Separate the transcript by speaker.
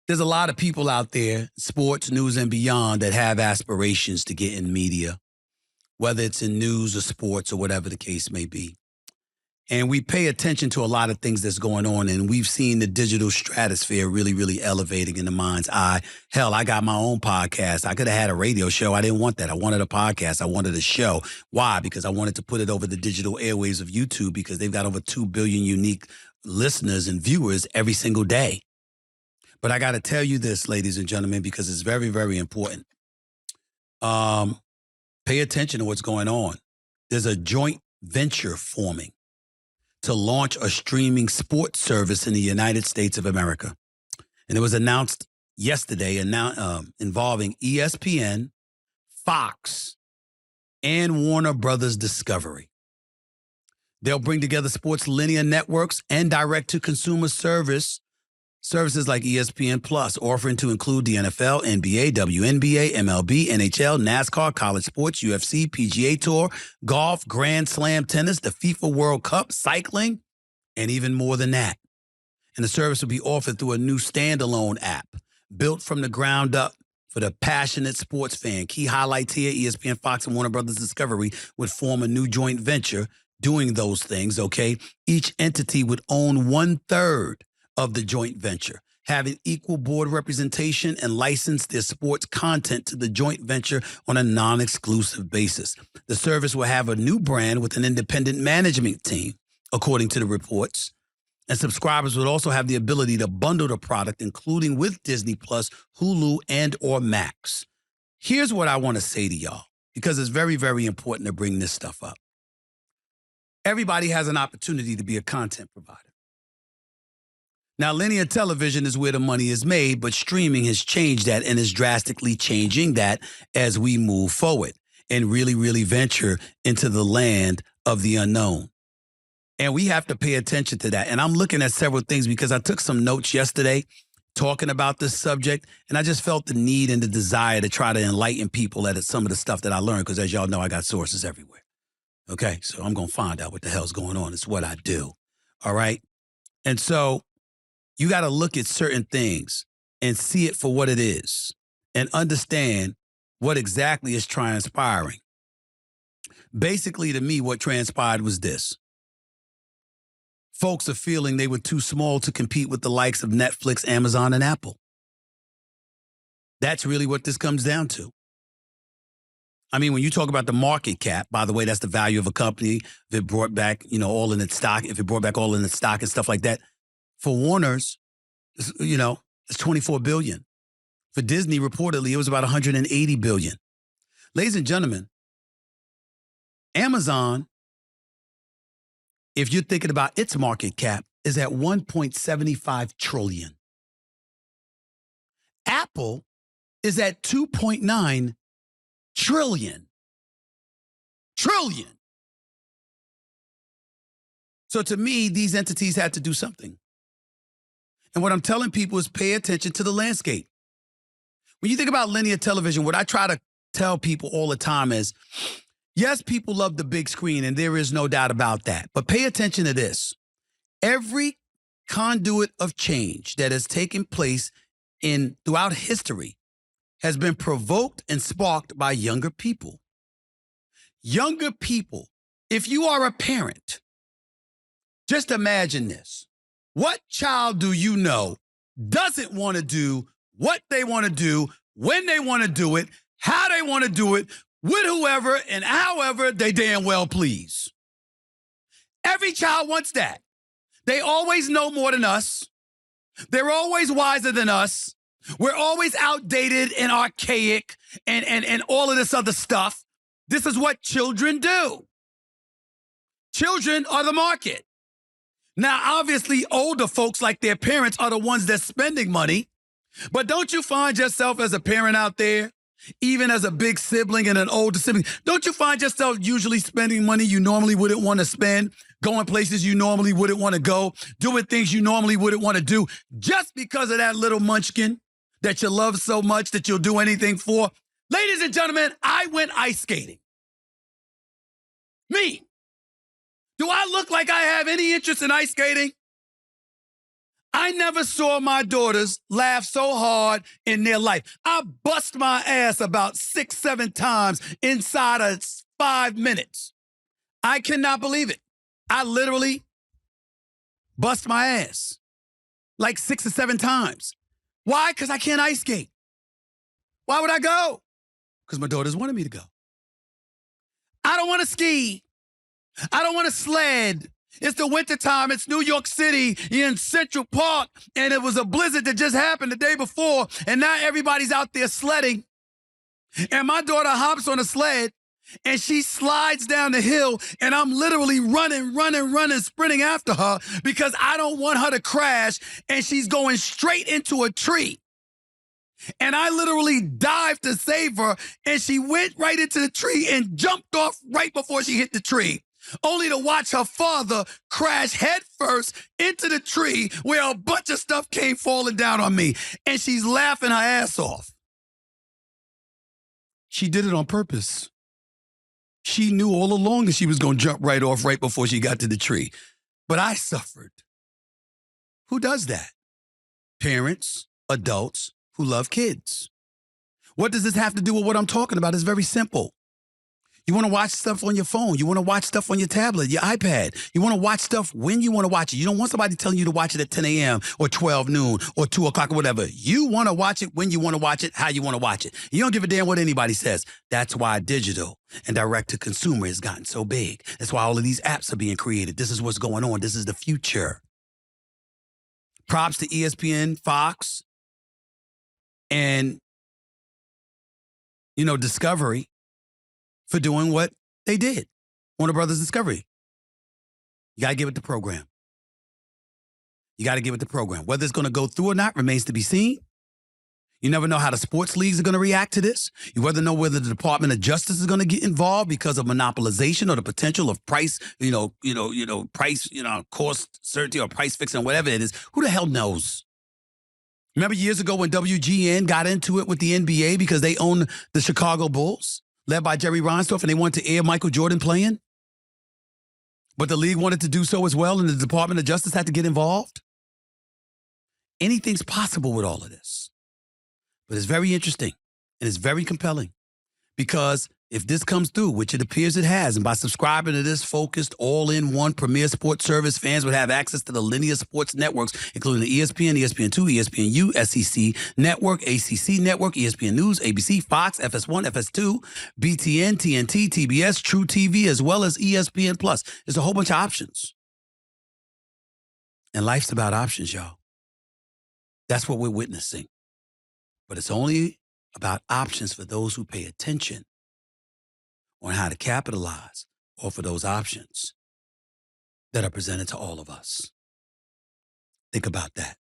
Speaker 1: There's a lot of people out there, sports, news, and beyond, that have aspirations to get in media, whether it's in news or sports or whatever the case may be. And we pay attention to a lot of things that's going on, and we've seen the digital stratosphere really, really elevating in the mind's eye. Hell, I got my own podcast. I could have had a radio show. I didn't want that. I wanted a podcast. I wanted a show. Why? Because I wanted to put it over the digital airwaves of YouTube, because they've got over 2 billion unique listeners and viewers every single day. But I got to tell you this, ladies and gentlemen, because it's very, very important. Pay attention to what's going on. There's a joint venture forming to launch a streaming sports service in the United States of America. And it was announced yesterday, involving ESPN, Fox, and Warner Brothers Discovery. They'll bring together sports linear networks and direct-to-consumer services like ESPN Plus, offering to include the NFL, NBA, WNBA, MLB, NHL, NASCAR, college sports, UFC, PGA Tour, golf, Grand Slam tennis, the FIFA World Cup, cycling, and even more than that. And the service will be offered through a new standalone app built from the ground up for the passionate sports fan. Key highlights here: ESPN, Fox, and Warner Brothers Discovery would form a new joint venture doing those things, okay? Each entity would own 1/3 of the joint venture, having equal board representation, and license their sports content to the joint venture on a non-exclusive basis. The service will have a new brand with an independent management team, according to the reports. And subscribers would also have the ability to bundle the product, including with Disney Plus, Hulu, and or Max. Here's what I want to say to y'all, because it's very, very important to bring this stuff up. Everybody has an opportunity to be a content provider. Now, linear television is where the money is made, but streaming has changed that and is drastically changing that as we move forward and really, really venture into the land of the unknown. And we have to pay attention to that. And I'm looking at several things because I took some notes yesterday talking about this subject, and I just felt the need and the desire to try to enlighten people at some of the stuff that I learned, because as y'all know, I got sources everywhere. Okay, so I'm going to find out what the hell's going on. It's what I do. All right? And so you got to look at certain things and see it for what it is and understand what exactly is transpiring. Basically, to me, what transpired was this. Folks are feeling they were too small to compete with the likes of Netflix, Amazon, and Apple. That's really what this comes down to. I mean, when you talk about the market cap, by the way, that's the value of a company. If it brought back, all in its stock, and stuff like that. For Warner's, it's $24 billion. For Disney, reportedly, it was about $180 billion. Ladies and gentlemen, Amazon, if you're thinking about its market cap, is at $1.75 trillion. Apple is at $2.9 trillion. So to me, these entities had to do something. And what I'm telling people is pay attention to the landscape. When you think about linear television, what I try to tell people all the time is, yes, people love the big screen, and there is no doubt about that. But pay attention to this. Every conduit of change that has taken place throughout history has been provoked and sparked by younger people. Younger people, if you are a parent, just imagine this. What child do you know doesn't want to do what they want to do, when they want to do it, how they want to do it, with whoever and however they damn well please? Every child wants that. They always know more than us. They're always wiser than us. We're always outdated and archaic and all of this other stuff. This is what children do. Children are the market. Now, obviously, older folks like their parents are the ones that's spending money. But don't you find yourself as a parent out there, even as a big sibling and an older sibling, don't you find yourself usually spending money you normally wouldn't want to spend, going places you normally wouldn't want to go, doing things you normally wouldn't want to do, just because of that little munchkin that you love so much that you'll do anything for? Ladies and gentlemen, I went ice skating. Me. Do I look like I have any interest in ice skating? I never saw my daughters laugh so hard in their life. I bust my ass about 6, 7 times inside of 5 minutes. I cannot believe it. I literally bust my ass like 6 or 7 times. Why? Because I can't ice skate. Why would I go? Because my daughters wanted me to go. I don't want to ski. I don't want to sled. It's the wintertime. It's New York City. You're in Central Park, and it was a blizzard that just happened the day before, and now everybody's out there sledding. And my daughter hops on a sled, and she slides down the hill, and I'm literally running, sprinting after her because I don't want her to crash, and she's going straight into a tree. And I literally dived to save her, and she went right into the tree and jumped off right before she hit the tree, only to watch her father crash headfirst into the tree where a bunch of stuff came falling down on me. And she's laughing her ass off. She did it on purpose. She knew all along that she was going to jump right off right before she got to the tree. But I suffered. Who does that? Parents, adults who love kids. What does this have to do with what I'm talking about? It's very simple. You want to watch stuff on your phone. You want to watch stuff on your tablet, your iPad. You want to watch stuff when you want to watch it. You don't want somebody telling you to watch it at 10 a.m. or 12 noon or 2 o'clock or whatever. You want to watch it when you want to watch it, how you want to watch it. You don't give a damn what anybody says. That's why digital and direct-to-consumer has gotten so big. That's why all of these apps are being created. This is what's going on. This is the future. Props to ESPN, Fox, and, Discovery for doing what they did. Warner Brothers Discovery. You got to give it the program. You got to give it the program. Whether it's going to go through or not remains to be seen. You never know how the sports leagues are going to react to this. You never know whether the Department of Justice is going to get involved because of monopolization or the potential of price, price, cost certainty or price fixing, whatever it is. Who the hell knows? Remember years ago when WGN got into it with the NBA because they own the Chicago Bulls, led by Jerry Reinsdorf, and they wanted to air Michael Jordan playing? But the league wanted to do so as well, and the Department of Justice had to get involved? Anything's possible with all of this. But it's very interesting, and it's very compelling, because if this comes through, which it appears it has, and by subscribing to this focused, all-in-one premier sports service, fans would have access to the linear sports networks, including the ESPN, ESPN2, ESPNU, SEC Network, ACC Network, ESPN News, ABC, Fox, FS1, FS2, BTN, TNT, TBS, True TV, as well as ESPN+. There's a whole bunch of options. And life's about options, y'all. That's what we're witnessing. But it's only about options for those who pay attention on how to capitalize off of those options that are presented to all of us. Think about that.